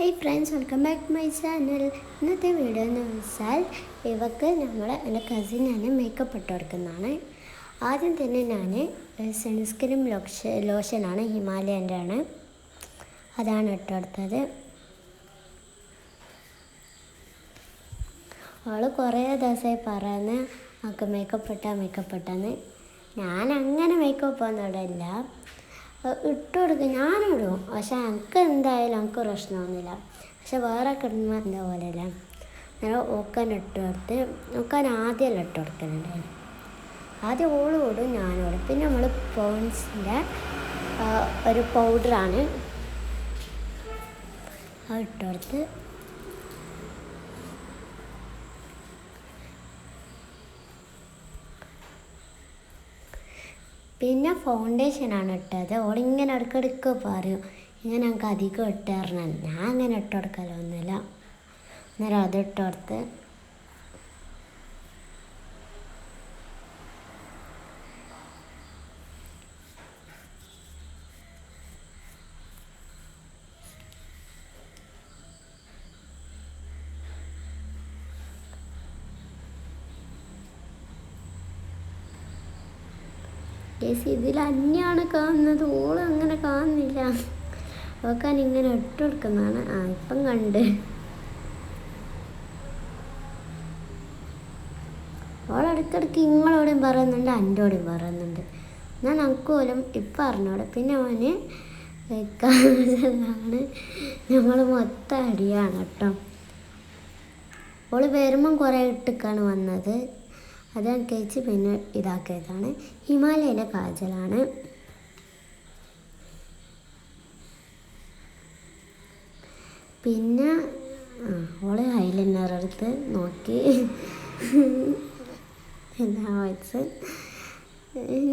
Hi friends, welcome back to my channel. ഇന്നത്തെ video എന്ന് വെച്ചാൽ ഇവക്ക് എൻ്റെ കസിനാണ് മേക്കപ്പ് ഇട്ട് കൊടുക്കുന്നതാണ്. ആദ്യം തന്നെ ഞാൻ സൺസ്ക്രീൻ ലോഷനാണ്, ഹിമാലയൻ്റെ ആണ്, അതാണ് ഇട്ട് കൊടുത്തത്. അവൾ കുറേ ദിവസമായി പറയുന്നത് നമുക്ക് മേക്കപ്പ് ഇട്ടെന്ന്. ഞാൻ അങ്ങനെ മേക്കപ്പ് ഒന്നും ഇടില്ല, ഇട്ട് കൊടുക്കും, ഞാനിടും. പക്ഷെ എനിക്ക് എന്തായാലും എനിക്ക് പ്രശ്നമൊന്നുമില്ല. പക്ഷെ വേറെ കിടന്ന എന്താ പോലെയല്ല. ഞാൻ ഓക്കാൻ ഇട്ട് കൊടുത്ത്, ഓക്കാൻ ആദ്യമല്ല ഇട്ട് കൊടുക്കലുണ്ടായിരുന്നു. ആദ്യം ഓളും ഇടും, ഞാനും ഇടും. പിന്നെ നമ്മൾ പോൺസിൻ്റെ ഒരു പൗഡറാണ് അത് ഇട്ട് കൊടുത്ത്. പിന്നെ ഫൗണ്ടേഷനാണ് ഇട്ടത്. ഓളിങ്ങനെ ഇടയ്ക്കിടയ്ക്ക് പറയും ഇങ്ങനെ ഞങ്ങൾക്ക് അധികം ഇട്ട് തരണം. ഞാൻ അങ്ങനെ ഇട്ട് കൊടുക്കലൊന്നുമില്ല. അന്നേരം അത് ഇട്ട് കൊടുത്ത് ഇതിൽ അന്യാണ് കാണുന്നത്, ഓളും അങ്ങനെ കാണുന്നില്ല. അവക്കാൻ ഇങ്ങനെ ഇട്ട് കൊടുക്കുന്നതാണ്. ഇപ്പം കണ്ട് ഓളിടയ്ക്കിടയ്ക്ക് ഇങ്ങളോടെയും പറയുന്നുണ്ട്, അൻ്റോടെയും പറയുന്നുണ്ട്. ഞാൻ നമുക്ക് പോലും ഇപ്പം അറിഞ്ഞോടെ. പിന്നെ അവന് കാജലാണ്. നമ്മൾ മൊത്തം അടിയാണ് കേട്ടോ. ഓള് വരുമ്പം കുറേ ഇട്ടിക്കാണ് വന്നത്, അതാണ് കഴിച്ച് പിന്നെ ഇതാക്കിയതാണ്. ഹിമാലയൻ്റെ കാജലാണ്. പിന്നെ ഓള് ഐലൈനർ എടുത്ത് നോക്കി എന്താ വെച്ച്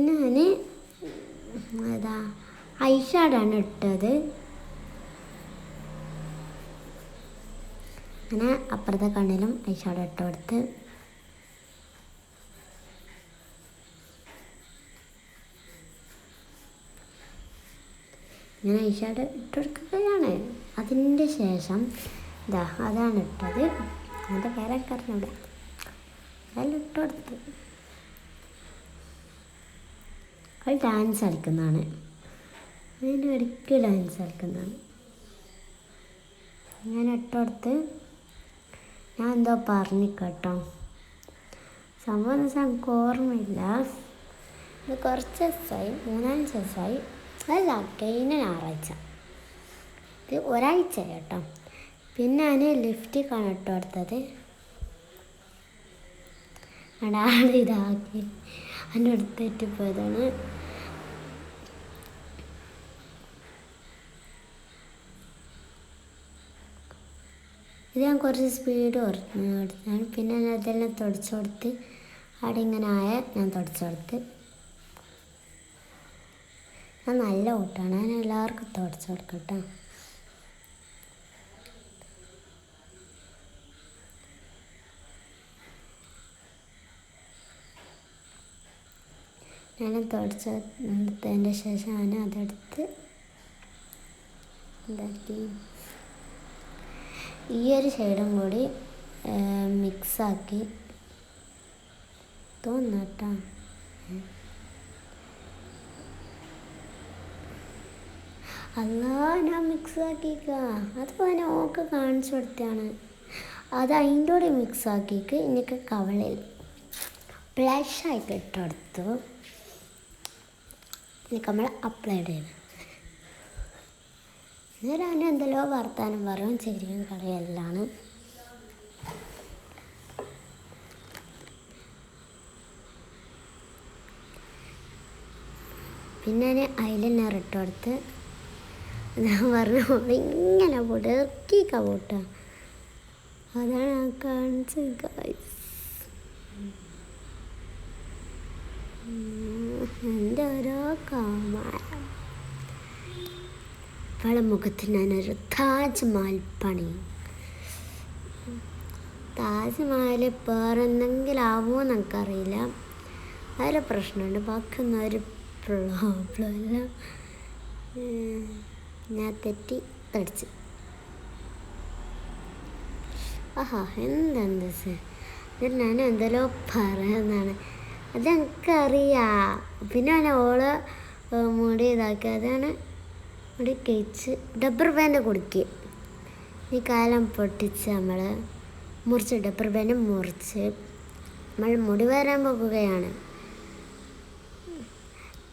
ഞാൻ അതാ ഐഷാഡാണ് ഇട്ടത്. അങ്ങനെ അപ്പുറത്തെ കണ്ണിലും ഐഷാഡ് ഇട്ട് കൊടുത്ത് ഞാൻ ഐഷാഡ് ഇട്ട് കൊടുക്കുകയാണ്. അതിൻ്റെ ശേഷം അതാണ് ഇട്ടത്. അതിൻ്റെ പേരൊക്കെ അറിഞ്ഞൂടെ, അതെല്ലാം ഇട്ട് കൊടുത്ത്. അത് ഡാൻസ് കളിക്കുന്നതാണ്, അതിൻ്റെ ഇടയ്ക്ക് ഡാൻസ് കളിക്കുന്നതാണ്. അങ്ങനെ ഇട്ട് കൊടുത്ത് ഞാൻ എന്തോ പറഞ്ഞു കേട്ടോ. സംഭവം എനിക്ക് ഓർമ്മയില്ല. ഇത് കുറച്ച് ദിവസമായി, 3-4 ദിവസമായി. അല്ല, കഴിഞ്ഞ ഞായറാഴ്ച, ഇത് ഒരാഴ്ച കേട്ടോ. പിന്നെ ഞാൻ ലിഫ്റ്റിക്കാണ് ഇട്ട് കൊടുത്തത്. ആൾ ഇതാക്കി അതിൻ്റെ അടുത്തേറ്റ് പോയതാണ്. ഇത് ഞാൻ കുറച്ച് സ്പീഡ് കൊടുത്താണ്. പിന്നെ ഞാൻ അതെല്ലാം തുടച്ചു കൊടുത്ത്, അവിടെ ഇങ്ങനെ ഞാൻ തുടച്ചു കൊടുത്ത്. ഞാൻ നല്ല ഓട്ടാണ്, ഞാൻ എല്ലാവർക്കും തുടച്ചു കൊടുക്കട്ടോ. ഞാൻ തുടച്ചെടുത്തതിൻ്റെ ശേഷം ഞാൻ അതെടുത്ത് ഇതാക്കി ഈ ഒരു ഷെയ്ഡും കൂടി മിക്സാക്കി തോന്നട്ടോ. ഞാൻ മിക്സാക്കിക്ക അത് ഞാൻ ഓക്കെ കാണിച്ചു കൊടുത്താണ്. അത് അതിൻ്റെ കൂടെ മിക്സാക്കിക്ക് എനിക്ക് കവളിൽ ബ്ലഷായിട്ട് ഇട്ടെടുത്തു. എനിക്ക് നമ്മൾ അപ്ലൈ ചെയ്ത് ഞാൻ എന്തെല്ലോ വർത്താനം പറയും, ചെരിയും കളിയെല്ലാണ്. പിന്നെ ഞാൻ ഐലൈനർ ഇട്ട് കൊടുത്ത് ഞാൻ പറഞ്ഞു ഇങ്ങനെ പോട്ട് ഇറക്കിക്ക പോട്ട. അതാണ് ഞാൻ കാണിച്ചത് ഗൈസ്. എൻ്റെ ഓരോ കാമാരം ഇവളെ മുഖത്തിന് ഞാനൊരു താജ്മഹൽ പണി. താജ്മഹൽ വേറെന്തെങ്കിലും ആവുമോ എനിക്കറിയില്ല, അതിൽ പ്രശ്നമുണ്ട്. ബാക്കിയൊന്നും ഒരു പ്രോബ്ലം ഇല്ല. ഞാൻ തെറ്റി തടിച്ച് ആഹാ എന്തെന്ത് എന്നിട്ട് ഞാൻ എന്തെല്ലോ പറയുന്നതാണ്. അതെനിക്കറിയാം. പിന്നെ ഞാൻ ഓള് മുടി ഇതാക്കി അതാണ് മുടി കഴിച്ച് ഡബ്ബർ ബാൻഡ് കൊടുക്കുക. ഈ കാലം പൊട്ടിച്ച് നമ്മൾ മുറിച്ച് ഡബ്ബർ ബാൻഡ് മുറിച്ച് നമ്മൾ മുടി വരാൻ പോകുകയാണ്.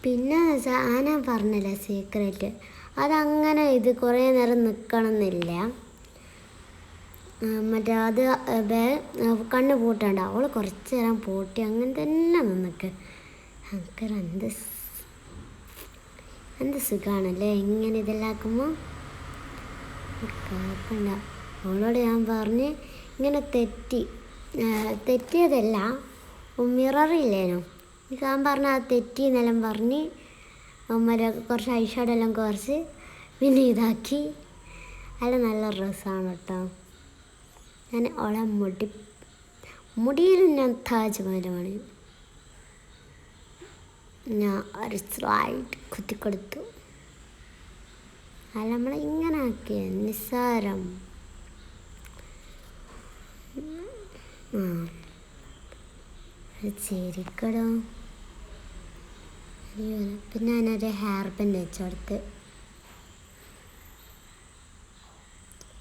പിന്നെ ഞാൻ പറഞ്ഞില്ല സീക്രറ്റ്, അതങ്ങനെ ഇത് കുറേ നേരം നിൽക്കണമെന്നില്ല. മറ്റേ അത് കണ്ണ് പൂട്ടണ്ട, അവൾ കുറച്ച് നേരം പൂട്ടി അങ്ങനെ തന്നെ നിന്നക്ക്. എനിക്ക് എന്ത് സുഖമാണല്ലേ ഇങ്ങനെ ഇതെല്ലാം ആക്കുമ്പോൾ. കേൾക്കണ്ട. അവളോട് ഞാൻ പറഞ്ഞ് ഇങ്ങനെ തെറ്റിയതല്ല, മിററില്ലേനോ ഞാൻ പറഞ്ഞ ആ തെറ്റിന്നെല്ലാം പറഞ്ഞ് മറ്റേ കുറച്ച് ഐഷാഡെല്ലാം കുറച്ച് പിന്നെ ഇതാക്കി. അല്ല നല്ല രസമാണ് കേട്ടോ. ഞാൻ അവളെ മുടിയിലും ഞാൻ താജ്മഹലാണ് ഞാൻ ഒരു സ്ലൈഡ് കുത്തിക്കൊടുത്തു. അല്ല നമ്മളെ ഇങ്ങനെ ആക്കിയ നിസ്സാരം. ശരിക്കടോ. പിന്നെ ഞാനൊരു ഹെയർ ബാൻഡ് വെച്ച് കൊടുത്ത്.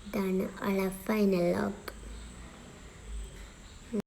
ഇതാണ് അവളെ ഫൈനൽ ലോക്ക്.